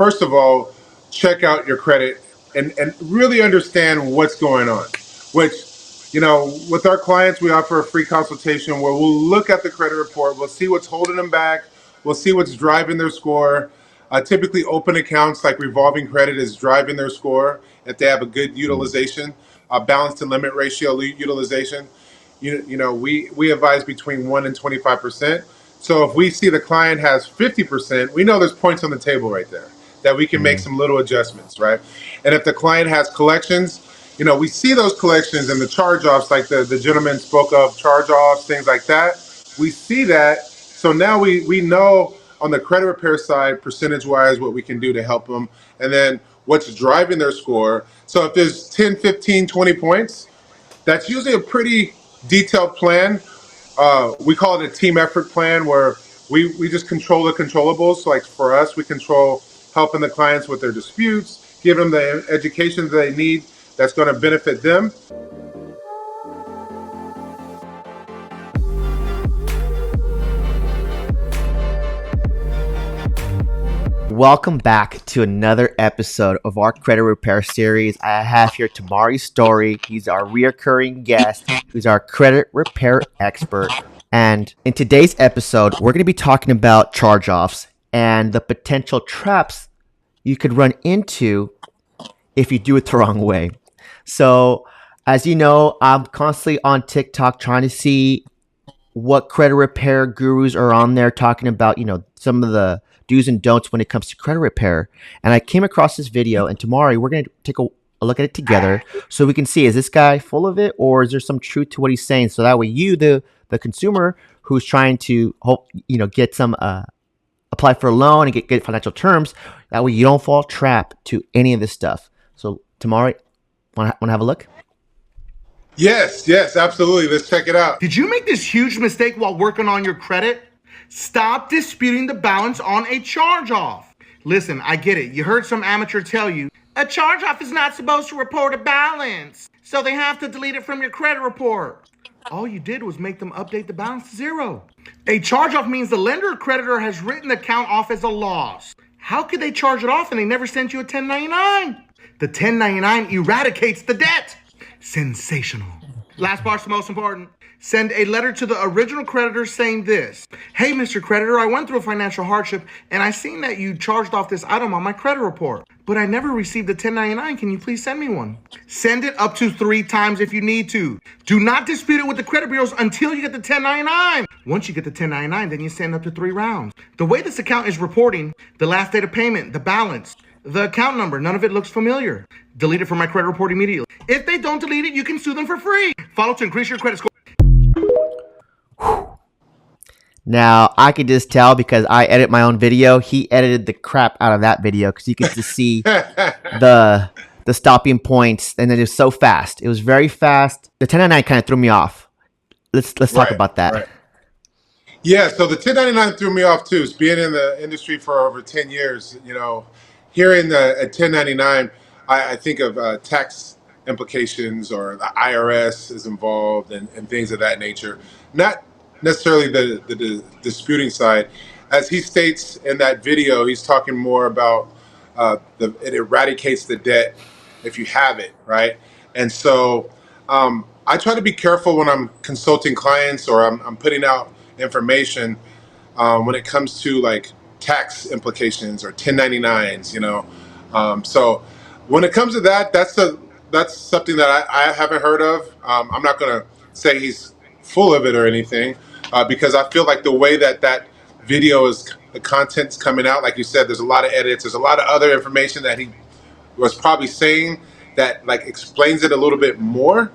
first of all, check out your credit and really understand what's going on. Which, with our clients, we offer a free consultation where we'll look at the credit report, we'll see what's holding them back, we'll see what's driving their score. Typically, open accounts like revolving credit is driving their score if they have a good utilization, balance to limit ratio utilization. We advise between 1 and 25%. So if we see the client has 50%, we know there's points on the table right there that we can make some little adjustments, right? And if the client has collections, we see those collections and the charge-offs, like the gentleman spoke of, charge-offs, things like that. We see that. So now we know on the credit repair side, percentage-wise, what we can do to help them. And then what's driving their score. So if there's 10, 15, 20 points, that's usually a pretty detailed plan. We call it a team effort plan where we just control the controllables. So like for us, we control helping the clients with their disputes, give them the education that they need that's going to benefit them. Welcome back to another episode of our credit repair series. I have here Thomari Story. He's our reoccurring guest. He's our credit repair expert. And in today's episode, we're going to be talking about charge-offs and the potential traps you could run into if you do it the wrong way. So, as you know, I'm constantly on TikTok trying to see what credit repair gurus are on there talking about, some of the do's and don'ts when it comes to credit repair. And I came across this video, and Thomari, we're going to take a look at it together so we can see, is this guy full of it or is there some truth to what he's saying? So that way you, the consumer who's trying to get some, apply for a loan and get financial terms, that way you don't fall trap to any of this stuff. So Thomari, want to have a look? Yes, absolutely. Let's check it out. Did you make this huge mistake while working on your credit? Stop disputing the balance on a charge-off. Listen, I get it. You heard some amateur tell you, a charge-off is not supposed to report a balance, so they have to delete it from your credit report. All you did was make them update the balance to zero. A charge-off means the lender or creditor has written the account off as a loss. How could they charge it off and they never sent you a 1099? The 1099 eradicates the debt. Sensational. Last part's the most important. Send a letter to the original creditor saying this: hey, Mr. Creditor, I went through a financial hardship and I seen that you charged off this item on my credit report, but I never received the 1099. Can you please send me one? Send it up to 3 times if you need to. Do not dispute it with the credit bureaus until you get the 1099. Once you get the 1099, then you send up to 3 rounds. The way this account is reporting, the last date of payment, the balance, the account number, none of it looks familiar. Delete it from my credit report immediately. If they don't delete it, you can sue them for free. Follow to increase your credit score. Now, I could just tell because I edit my own video. He edited the crap out of that video because you could just see the stopping points, and it was so fast. It was very fast. The 1099 kind of threw me off. Let's talk about that. Right. Yeah, so the 1099 threw me off too. Being in the industry for over 10 years, hearing the 1099, I think of tax implications, or the IRS is involved and things of that nature. Not necessarily the disputing side. As he states in that video, he's talking more about it eradicates the debt if you have it, right? And so I try to be careful when I'm consulting clients or I'm putting out information when it comes to like tax implications or 1099s, so when it comes to that, that's something that I haven't heard of. I'm not going to say he's full of it or anything, because I feel like the way that video the content's coming out, like you said, there's a lot of edits, there's a lot of other information that he was probably saying that like explains it a little bit more,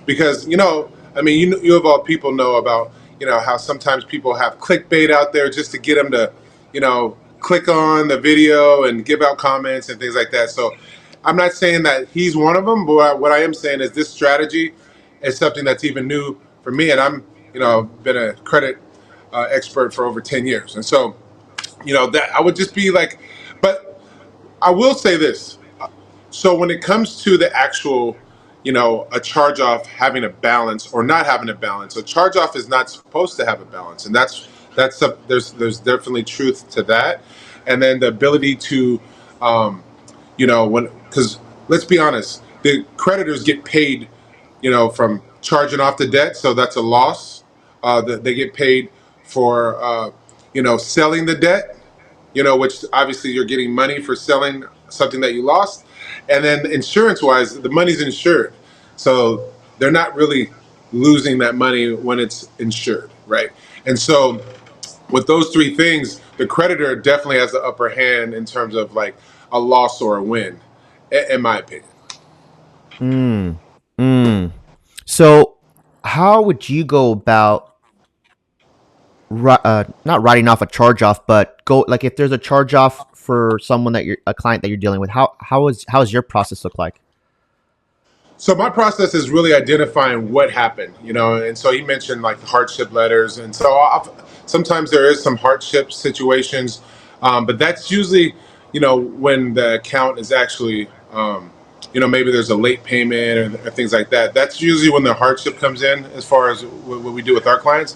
because you of all people know about how sometimes people have clickbait out there just to get them to click on the video and give out comments and things like that. So I'm not saying that he's one of them, but what I am saying is this strategy is something that's even new for me, and I'm been a credit expert for over 10 years, and so that I would just be like, but I will say this. So when it comes to the actual a charge-off having a balance or not having a balance, a charge-off is not supposed to have a balance, and there's definitely truth to that. And then the ability to When because let's be honest, the creditors get paid, from charging off the debt, so that's a loss. That they get paid for, selling the debt, which obviously you're getting money for selling something that you lost. And then insurance wise, the money's insured. So they're not really losing that money when it's insured, right? And so with those three things, the creditor definitely has the upper hand in terms of like a loss or a win, in my opinion. Mm, mm. So, how would you go about not writing off a charge off, but go like if there's a charge off for someone that you're a client that you're dealing with, how is your process look like? So my process is really identifying what happened, and so he mentioned like hardship letters, and so sometimes there is some hardship situations, but that's usually, when the account is actually, maybe there's a late payment or things like that. That's usually when the hardship comes in, as far as what we do with our clients.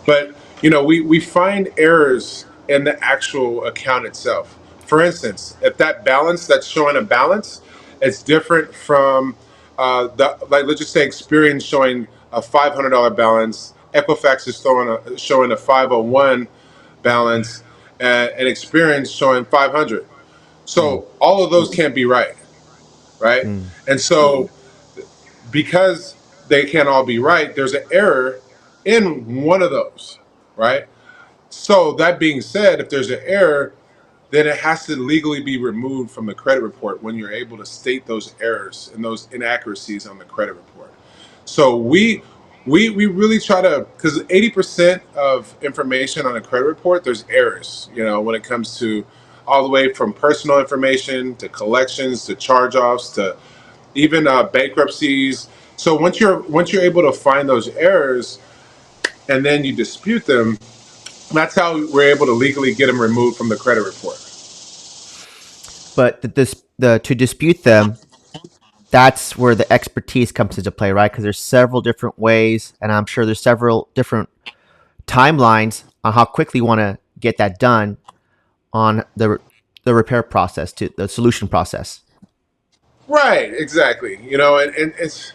But we find errors in the actual account itself. For instance, if that balance that's showing a balance, it's different from the like let's just say Experian showing a $500 balance, Equifax is showing a 501 balance, and Experian showing 500. Mm, So all of those can't be right, right? mm, And so because they can't all be right, there's an error in one of those, right? So that being said, if there's an error, then it has to legally be removed from the credit report when you're able to state those errors and those inaccuracies on the credit report. So we really try to, because 80% of information on a credit report, there's errors, when it comes to all the way from personal information to collections to charge-offs to even bankruptcies. So once you're able to find those errors and then you dispute them, that's how we're able to legally get them removed from the credit report. but the to dispute them, that's where the expertise comes into play, right? Because there's several different ways, and I'm sure there's several different timelines on how quickly you want to get that done on the repair process to the solution process. Right, exactly. And it's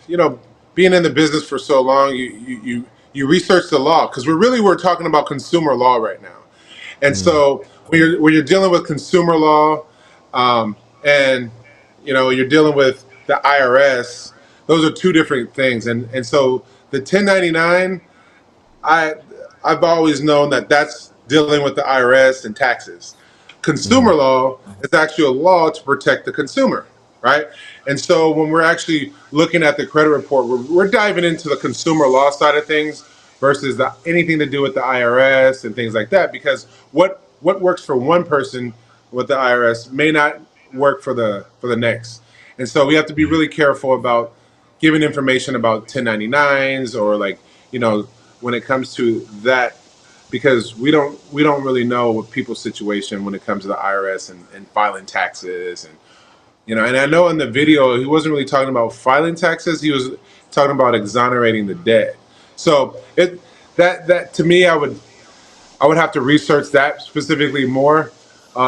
being in the business for so long, you research the law because we're talking about consumer law right now. And Mm, so when you're dealing with consumer law, and you're dealing with the IRS, those are two different things. And so the 1099, I I've always known that that's dealing with the IRS and taxes. mm, Consumer law is actually a law to protect the consumer, right? And so when we're actually looking at the credit report, we're diving into the consumer law side of things versus anything to do with the IRS and things like that. Because what works for one person with the IRS may not work for the next. And so we have to be really careful about giving information about 1099s or like, you know, when it comes to that, because we don't really know what people's situation when it comes to the IRS and filing taxes. And and I know in the video he wasn't really talking about filing taxes, he was talking about exonerating the debt. So that to me, I would have to research that specifically more,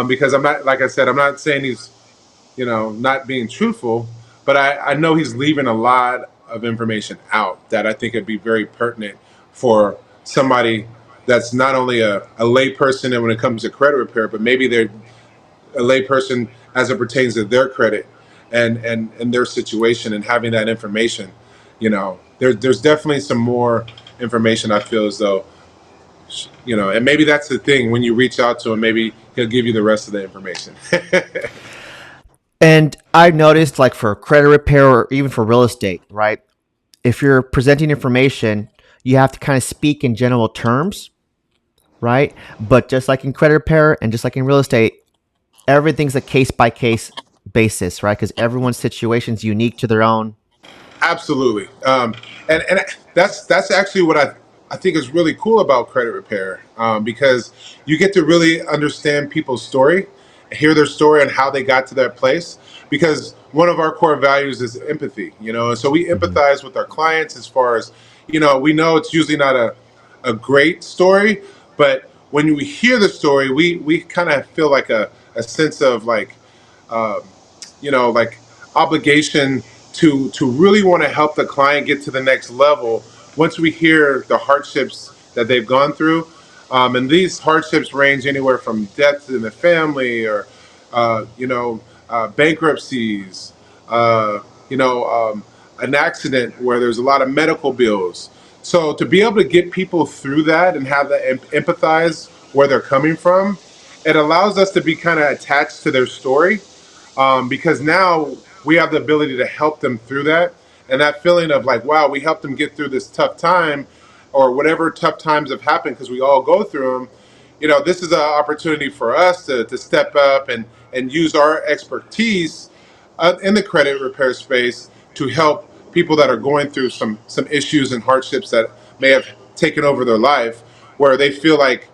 because I'm not, like I said, I'm not saying he's not being truthful, but I know he's leaving a lot of information out that I think would be very pertinent for somebody that's not only a lay person and when it comes to credit repair, but maybe they're a lay person as it pertains to their credit and their situation, and having that information. There's definitely some more information I feel as though, and maybe that's the thing when you reach out to him, maybe he'll give you the rest of the information. And I've noticed, like for credit repair or even for real estate, right? If you're presenting information, you have to kind of speak in general terms, right? But just like in credit repair and just like in real estate, everything's a case by case basis, right? Because everyone's situation is unique to their own. Absolutely, and that's actually what I think is really cool about credit repair, because you get to really understand people's story, hear their story and how they got to that place. Because one of our core values is empathy, and so we Mm-hmm. empathize with our clients as far as, we know it's usually not a great story, but when we hear the story, we kind of feel like a sense of like, um, like obligation to really want to help the client get to the next level once we hear the hardships that they've gone through. And these hardships range anywhere from death in the family or bankruptcies, uh, you know, um, an accident where there's a lot of medical bills. So to be able to get people through that and have them empathize where they're coming from, it allows us to be kind of attached to their story, because now we have the ability to help them through that. And that feeling of like, wow, we helped them get through this tough time or whatever tough times have happened because we all go through them. This is an opportunity for us to step up and use our expertise in the credit repair space to help people that are going through some issues and hardships that may have taken over their life, where they feel like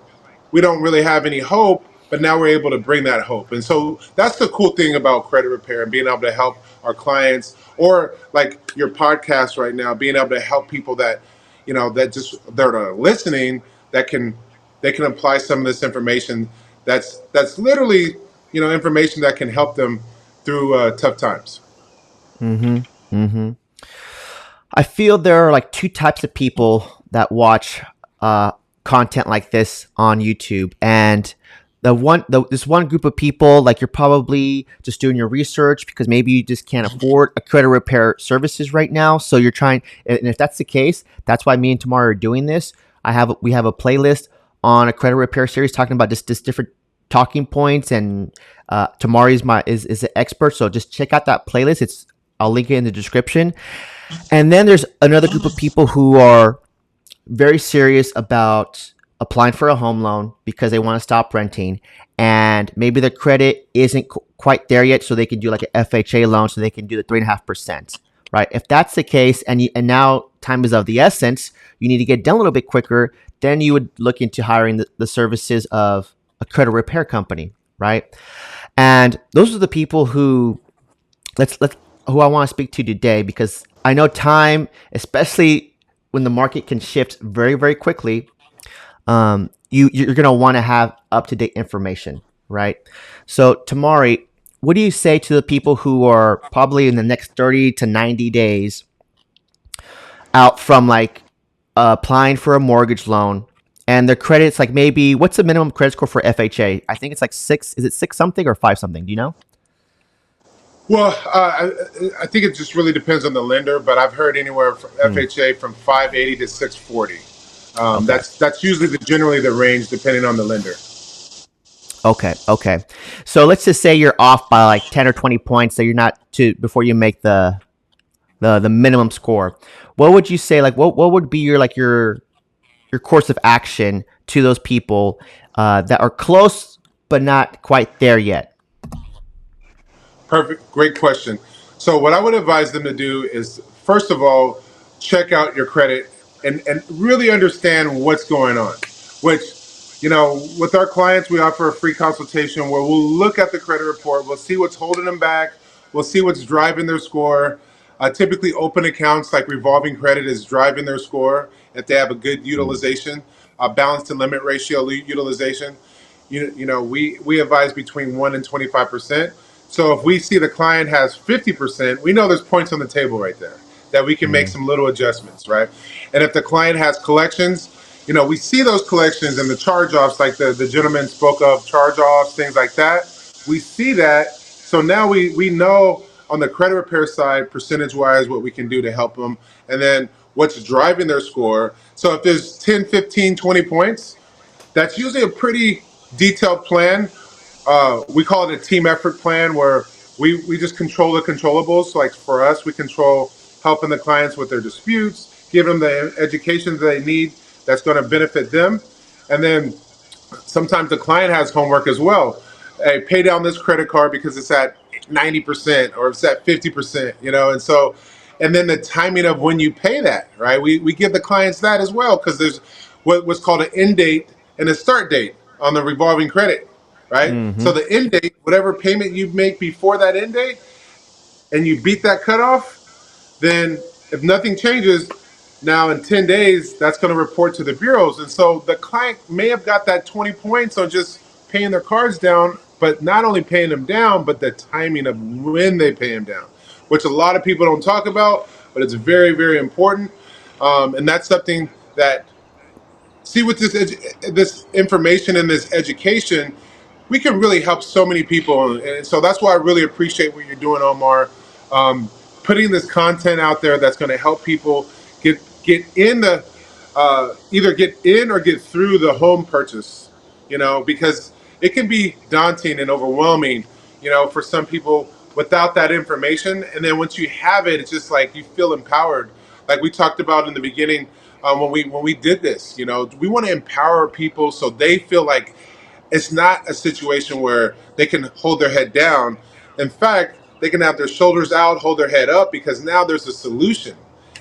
we don't really have any hope, but now we're able to bring that hope. And so that's the cool thing about credit repair and being able to help our clients, or like your podcast right now, being able to help people that, that just they're listening, that can they can apply some of this information that's literally, information that can help them through tough times. Mm-hmm. Mm-hmm. I feel there are like two types of people that watch uh, content like this on YouTube, and this one group of people, like, you're probably just doing your research because maybe you just can't afford a credit repair services right now. So you're trying, and if that's the case, that's why me and Thomari are doing this. We have a playlist on a credit repair series talking about just different talking points, and Thomari is an expert. So just check out that playlist. I'll link it in the description. And then there's another group of people who are very serious about applying for a home loan because they want to stop renting, and maybe their credit isn't quite there yet, so they can do like an FHA loan, so they can do the 3.5%. Right? If that's the case, and now time is of the essence, you need to get done a little bit quicker. Then you would look into hiring the services of a credit repair company, right? And those are the people who let's who I want to speak to today, because I know time, especially when the market can shift very, very quickly, you're going to want to have up to date information, right? So, Thomari, what do you say to the people who are probably in the next 30 to 90 days out from like applying for a mortgage loan, and their credit's like, maybe, what's the minimum credit score for FHA? I think it's like six. Is it six something or five something? Do you know? Well, I think it just really depends on the lender, but I've heard anywhere from Mm, FHA from 580 to 640. okay. That's usually generally the range depending on the lender. Okay. Okay. So let's just say you're off by like 10 or 20 points, so you're not to before you make the minimum score. What would you say? Like, what would be your course of action to those people that are close but not quite there yet? Perfect. Great question. So what I would advise them to do is, first of all, check out your credit and really understand what's going on. Which, with our clients, we offer a free consultation where we'll look at the credit report. We'll see what's holding them back. We'll see what's driving their score. Typically, open accounts like revolving credit is driving their score if they have a good Mm, utilization, balance to limit ratio utilization. We advise between 1 and 25%. So if we see the client has 50%, we know there's points on the table right there that we can make mm, some little adjustments, right? And if the client has collections, we see those collections and the charge-offs, like the gentleman spoke of, charge-offs, things like that. We see that. So now we know on the credit repair side, percentage-wise, what we can do to help them. And then what's driving their score. So if there's 10, 15, 20 points, that's usually a pretty detailed plan. We call it a team effort plan, where we just control the controllables. So like for us, we control helping the clients with their disputes, giving them the education that they need that's going to benefit them. And then sometimes the client has homework as well. Hey, pay down this credit card because it's at 90% or it's at 50%, and so, and then the timing of when you pay that, right? We give the clients that as well, because there's what's called an end date and a start date on the revolving credit, right? mm-hmm. So the end date, whatever payment you make before that end date, and you beat that cutoff, then if nothing changes, now in 10 days, that's going to report to the bureaus. And so the client may have got that 20 points on just paying their cards down but not only paying them down, but the timing of when they pay them down, which a lot of people don't talk about, but it's very, very important. And that's something that, see, with this information and this education, we can really help so many people. And so that's why I really appreciate what you're doing, Omar. Putting this content out there that's going to help people get in the either get in or get through the home purchase. Because it can be daunting and overwhelming. For some people without that information, and then once you have it, it's just like you feel empowered. Like we talked about in the beginning, when we did this. We want to empower people so they feel like it's not a situation where they can hold their head down. In fact, they can have their shoulders out, hold their head up, because now there's a solution.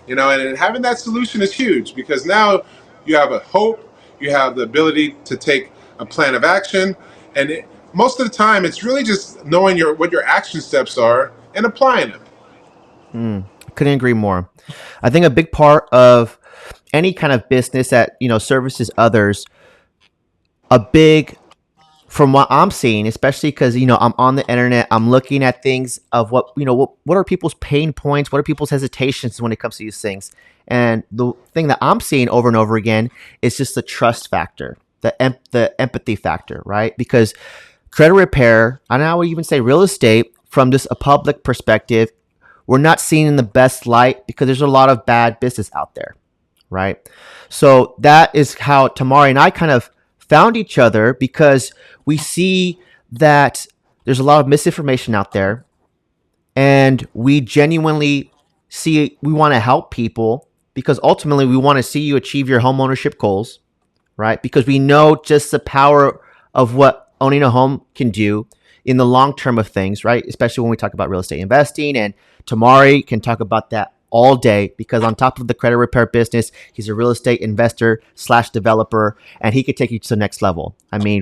And having that solution is huge, because now you have a hope, you have the ability to take a plan of action, and most of the time, it's really just knowing what your action steps are and applying them. Couldn't agree more. I think a big part of any kind of business that services others, a big from what I'm seeing, especially because I'm on the internet, I'm looking at things of what are people's pain points, what are people's hesitations when it comes to these things, and the thing that I'm seeing over and over again is just the trust factor, the empathy factor, right? Because credit repair, and I would even say real estate, from just a public perspective, we're not seen in the best light because there's a lot of bad business out there, right? So that is how Thomari and I kind of found each other, because we see that there's a lot of misinformation out there, and we genuinely we want to help people, because ultimately we want to see you achieve your home ownership goals, right? Because we know just the power of what owning a home can do in the long term of things, right? Especially when we talk about real estate investing, and Thomari can talk about that all day, because on top of the credit repair business, he's a real estate investor / developer, and he could take you to the next level. I mean,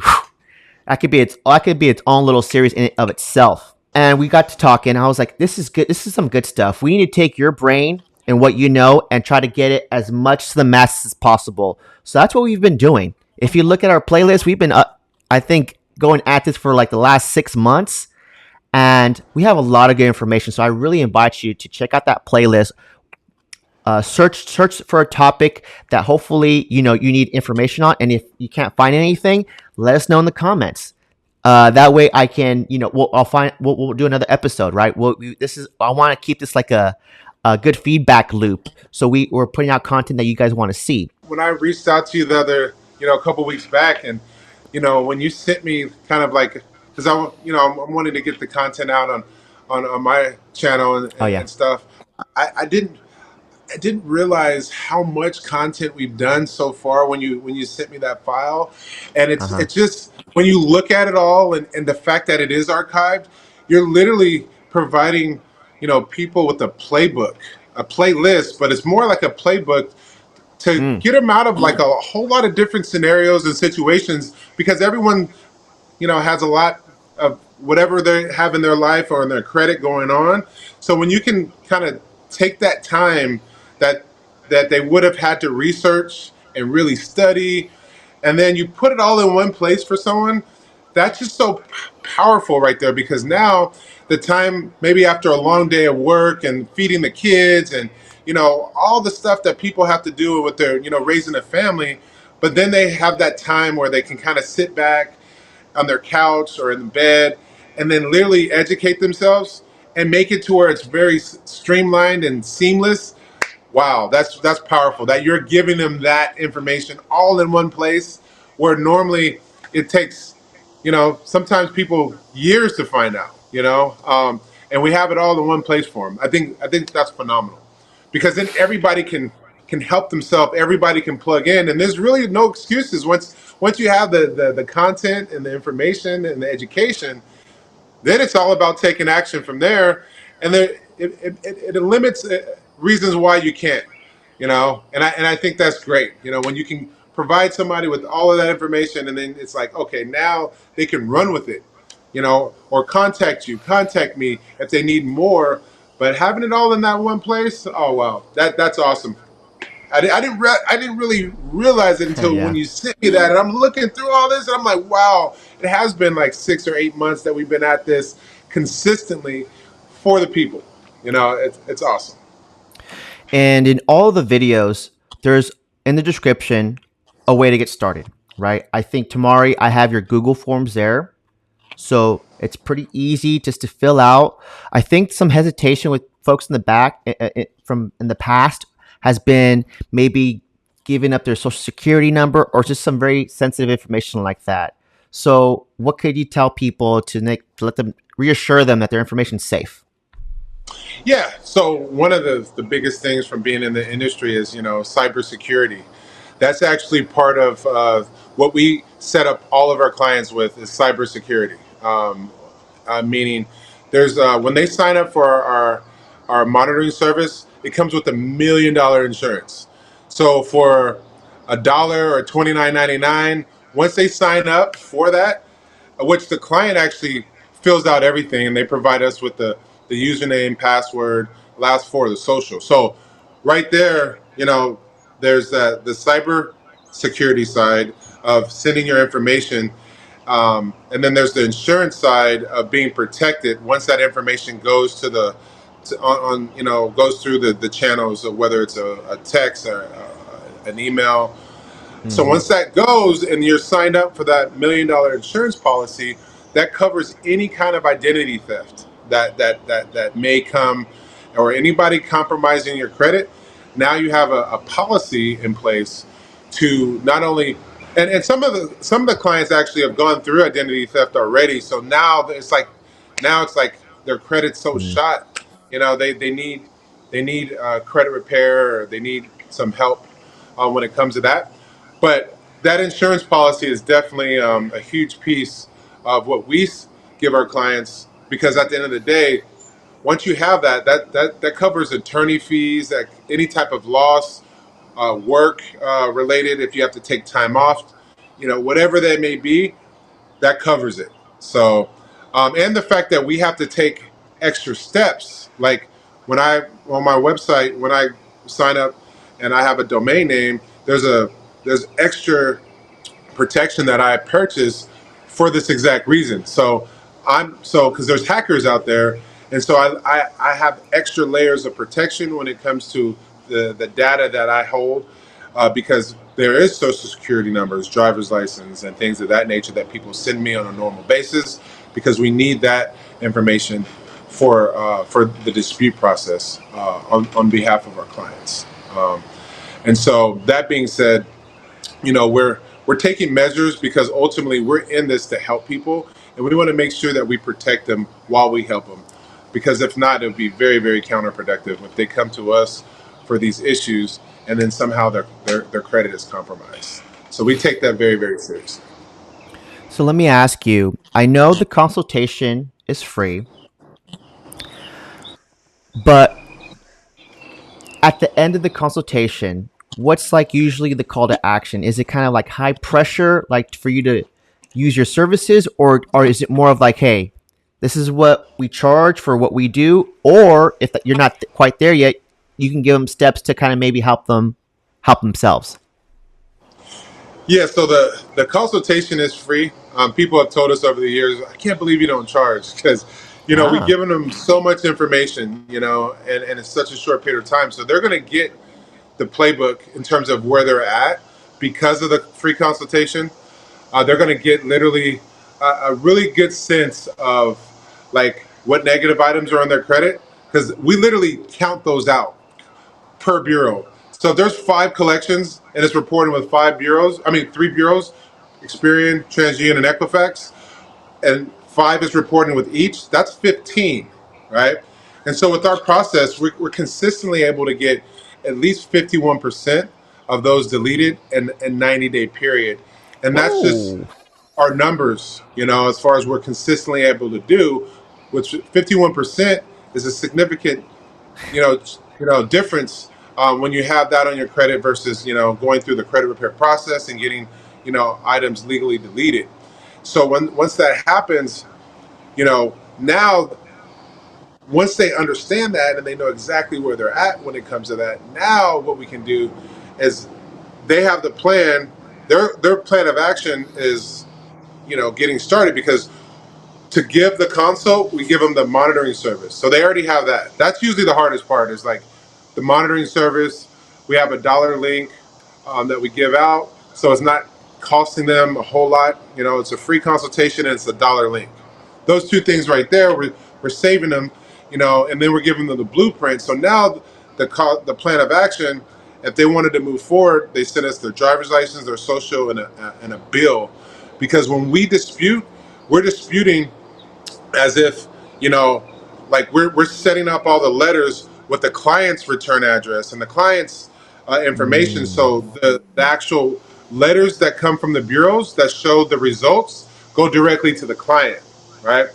that could be its own little series in of itself. And we got to talking. I was like, this is good. This is some good stuff. We need to take your brain and what you know and try to get it as much to the masses as possible. So that's what we've been doing. If you look at our playlist, we've been, I think, going at this for like the last 6 months. And we have a lot of good information. So I really invite you to check out that playlist. Search for a topic that hopefully you need information on. And if you can't find anything, let us know in the comments. That way I can, we'll do another episode, right? I want to keep this like a good feedback loop. So we're putting out content that you guys want to see. When I reached out to you a couple weeks back, and when you sent me kind of like, because I'm wanting to get the content out on my channel and, Oh and, yeah. and stuff. I didn't realize how much content we've done so far when you sent me that file, and it's just, when you look at it all, and the fact that it is archived, you're literally providing people with a playbook, a playlist, but it's more like a playbook to get them out of like a whole lot of different scenarios and situations, because everyone has a lot of whatever they have in their life or in their credit going on. So when you can kind of take that time that they would have had to research and really study, and then you put it all in one place for someone, that's just so powerful right there. Because now the time, maybe after a long day of work and feeding the kids and all the stuff that people have to do with their raising a family, but then they have that time where they can kind of sit back on their couch or in bed, and then literally educate themselves and make it to where it's very streamlined and seamless. Wow, that's powerful. That you're giving them that information all in one place, where normally it takes, sometimes people years to find out. And we have it all in one place for them. I think that's phenomenal, because then everybody can help themselves. Everybody can plug in, and there's really no excuses once you have the content and the information and the education. Then it's all about taking action from there, and then it limits reasons why you can't. And I think that's great. When you can provide somebody with all of that information, and then it's like, okay, now they can run with it. Or contact me if they need more. But having it all in that one place, oh wow, that's awesome. I didn't really realize it until when Yeah. you sent me that, and I'm looking through all this, and I'm like, wow, it has been like 6 or 8 months that we've been at this consistently for the people. It's awesome. And in all the videos, there's in the description a way to get started, right? I think Thomari, I have your Google Forms there. So it's pretty easy just to fill out. I think some hesitation with folks in the back from in the past has been maybe giving up their social security number or just some very sensitive information like that. So what could you tell people to let them reassure them that their information is safe? Yeah. So one of the biggest things from being in the industry is cybersecurity. That's actually part of what we set up all of our clients with is cybersecurity. Meaning, there's when they sign up for our monitoring service, it comes with $1 million insurance. So for $1 or $29.99, once they sign up for that, which the client actually fills out everything and they provide us with the username, password, last four of the social. So right there, there's the cyber security side of sending your information. And then there's the insurance side of being protected once that information goes to goes through the channels of whether it's a text or an email. So Mm-hmm. once that goes and you're signed up for that $1 million insurance policy, that covers any kind of identity theft that may come, or anybody compromising your credit. Now you have a policy in place to not only, and some of the clients actually have gone through identity theft already. So now it's like their credit's so shot. They need credit repair, or they need some help when it comes to that. But that insurance policy is definitely a huge piece of what we give our clients, because at the end of the day, once you have that covers attorney fees, that any type of loss, work related, if you have to take time off, whatever that may be, that covers it. So, and the fact that we have to take extra steps, like when I on my website, when I sign up and I have a domain name, there's extra protection that I purchased for this exact reason. So because there's hackers out there, and so I have extra layers of protection when it comes to the data that I hold, because there is social security numbers, driver's license, and things of that nature that people send me on a normal basis, because we need that information for the dispute process on behalf of our clients. And so that being said, we're taking measures because ultimately we're in this to help people, and we want to make sure that we protect them while we help them, because if not, it would be very, very counterproductive if they come to us for these issues and then somehow their credit is compromised. So we take that very, very seriously. So let me ask you, I know the consultation is free, but at the end of the consultation, what's like usually the call to action? Is it kind of like high pressure, like for you to use your services, or is it more of like, hey, this is what we charge for what we do, or if you're not quite there yet, you can give them steps to kind of maybe help themselves. Yeah, so the consultation is free. People have told us over the years, I can't believe you don't charge, because we've Ah, given them so much information, and it's such a short period of time. So they're going to get the playbook in terms of where they're at because of the free consultation. They're going to get literally a really good sense of like what negative items are on their credit, because we literally count those out per bureau. So if there's 5 collections and it's reported with 5 bureaus, I mean 3 bureaus, Experian, TransUnion, and Equifax, and 5 is reporting with each, that's 15, right? And so with our process, we're consistently able to get at least 51% of those deleted in a 90-day period. And that's just whoa, our numbers, as far as we're consistently able to do, which 51% is a significant, difference when you have that on your credit versus, going through the credit repair process and getting, items legally deleted. So once that happens, now once they understand that and they know exactly where they're at when it comes to that, now what we can do is they have the plan. Their plan of action is, getting started because to give the consult, we give them the monitoring service. So they already have that. That's usually the hardest part is like the monitoring service. We have a dollar link that we give out. So it's not costing them a whole lot. It's a free consultation and it's a dollar link. Those two things right there, we're saving them, and then we're giving them the blueprint. So now the plan of action, if they wanted to move forward, they send us their driver's license, their social, and a bill. Because when we dispute, we're disputing as if like we're setting up all the letters with the client's return address and the client's information. Mm. So the actual letters that come from the bureaus that show the results go directly to the client, right?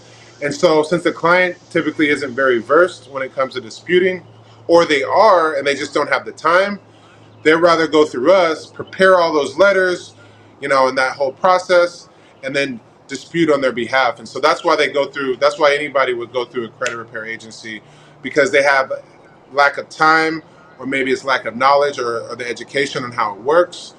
And so since the client typically isn't very versed when it comes to disputing, or they are and they just don't have the time, they'd rather go through us, prepare all those letters, in that whole process, and then dispute on their behalf. And so that's why that's why anybody would go through a credit repair agency, because they have lack of time, or maybe it's lack of knowledge or the education on how it works.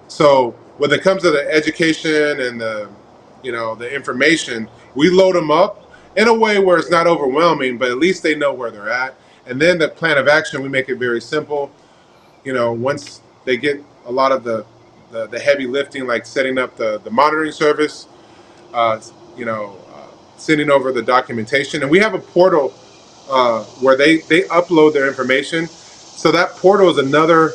So when it comes to the education and the information, we load them up in a way where it's not overwhelming, but at least they know where they're at. And then the plan of action, we make it very simple. Once they get a lot of the heavy lifting, like setting up the monitoring service, uh, sending over the documentation, and we have a portal where they upload their information. So that portal is another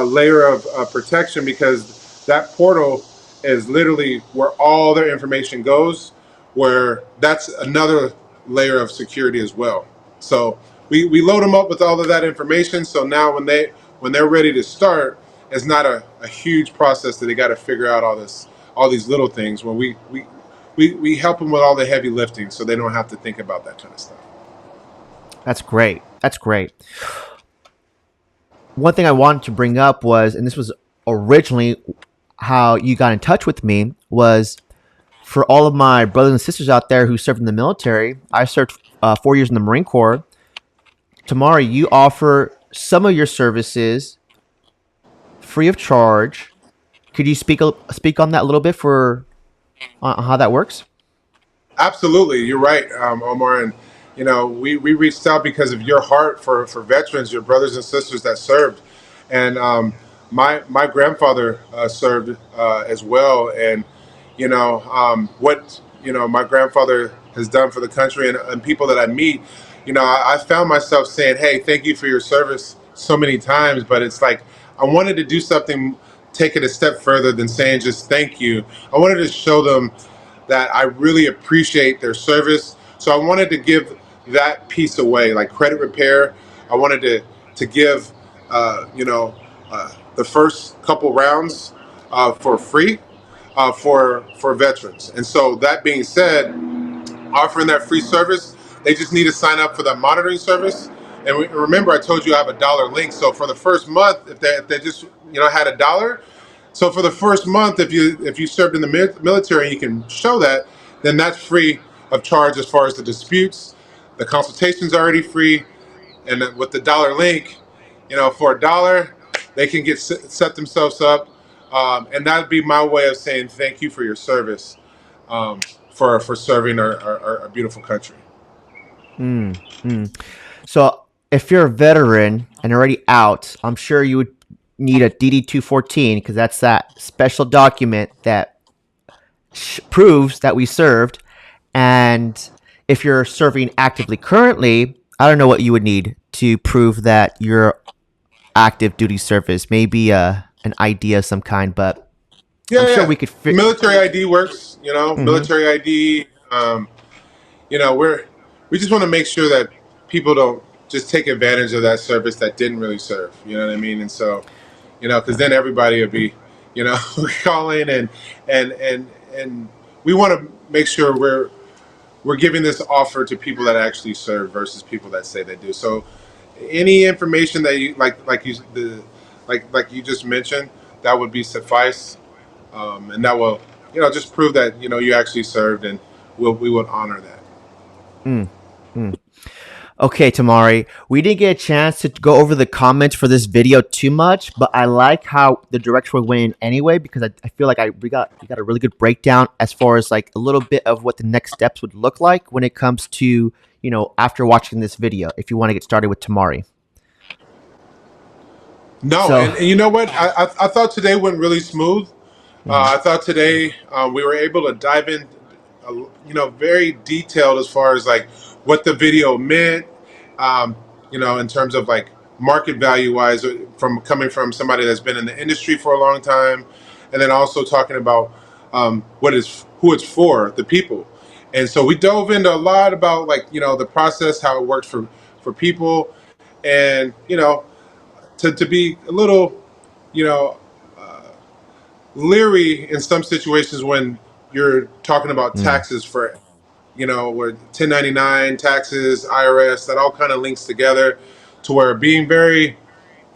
layer of protection, because that portal is literally where all their information goes, where that's another layer of security as well. So we load them up with all of that information. So now when they're ready to start, it's not a huge process that they got to figure out all these little things. When we help them with all the heavy lifting, so they don't have to think about that kind of stuff. That's great. That's great. One thing I wanted to bring up was, and this was originally how you got in touch with me, was for all of my brothers and sisters out there who served in the military. I served 4 years in the Marine Corps. Thomari, you offer some of your services free of charge. Could you speak on that a little bit for on how that works? Absolutely, you're right, Omar. And we reached out because of your heart for veterans, your brothers and sisters that served. And my grandfather served as well. And what my grandfather has done for the country, and people that I meet, I found myself saying, "Hey, thank you for your service," so many times. But it's like I wanted to do something, take it a step further than saying just thank you. I wanted to show them that I really appreciate their service. So I wanted to give that piece away, like credit repair. I wanted to give, the first couple rounds for free for veterans. And so that being said, offering that free service, they just need to sign up for the monitoring service. And remember, I told you I have a dollar link. So for the first month, if they just had a dollar, so for the first month, if you served in the military and you can show that, then that's free of charge as far as the disputes. The consultation's already free, and then with the dollar link, for a dollar, they can set themselves up, and that'd be my way of saying thank you for your service, for serving our beautiful country. Mm, mm. So if you're a veteran and already out, I'm sure you would need a DD 214 because that's that special document that proves that we served. And if you're serving actively currently, I don't know what you would need to prove that you're active duty service. Maybe an ID of some kind, but I'm Yeah, sure yeah. we could fit. Military ID works. Hmm. Military ID. We just want to make sure that people don't just take advantage of that service that didn't really serve. You know what I mean? And so, because then everybody would be, calling, and we want to make sure we're giving this offer to people that actually serve versus people that say they do. So, any information that you like you just mentioned, that would be suffice, and that will just prove that you actually served, and we would honor that. Mm, mm. Okay, Tamari, we didn't get a chance to go over the comments for this video too much, but I like how the direction we went in anyway because I feel like we got a really good breakdown as far as like a little bit of what the next steps would look like when it comes to after watching this video. If you want to get started with Tamari, No, so and you know what? I thought today went really smooth. mhm, I thought today we were able to dive in, very detailed as far as like what the video meant, in terms of like market value wise, from coming from somebody that's been in the industry for a long time, and then also talking about who it's for, the people. And so we dove into a lot about like the process, how it works for people, and to be a little you know leery in some situations when you're talking about mm, taxes for where 1099 taxes, IRS, that all kind of links together, to where being very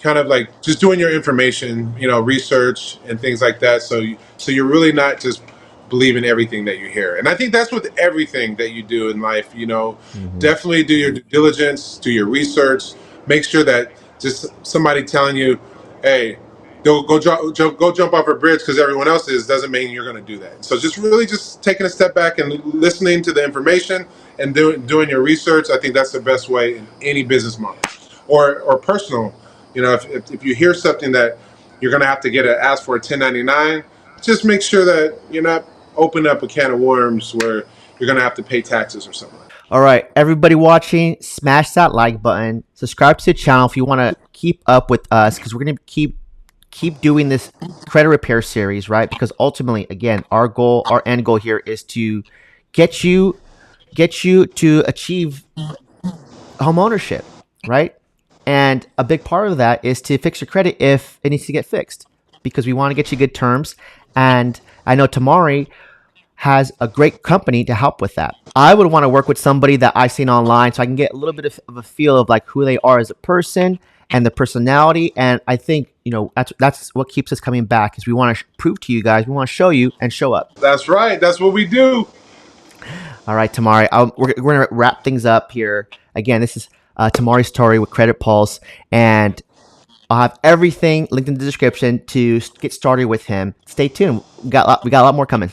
kind of like just doing your information, research and things like that. So you're really not just believing everything that you hear. And I think that's with everything that you do in life. mhm, Definitely do your due diligence, do your research, make sure that just somebody telling you, hey, go jump off a bridge because everyone else is, doesn't mean you're going to do that. So just really just taking a step back and listening to the information and doing your research. I think that's the best way in any business model or personal. If you hear something that you're going to have to ask for a 1099, just make sure that you're not opening up a can of worms where you're going to have to pay taxes or something like that. All right, everybody watching, smash that like button. Subscribe to the channel if you want to keep up with us because we're gonna keep doing this credit repair series, right? Because ultimately, again, our end goal here is to get you to achieve home ownership, right? And a big part of that is to fix your credit if it needs to get fixed, because we want to get you good terms. And I know Tamari has a great company to help with that. I would want to work with somebody that I've seen online so I can get a little bit of a feel of like who they are as a person and the personality. And I think, that's what keeps us coming back is we want to prove to you guys, we want to show you and show up. That's right. That's what we do. All right, Tamari, we're going to wrap things up here. Again, this is Thomari Story with Credit Pulse. And I'll have everything linked in the description to get started with him. Stay tuned. We got a lot more coming.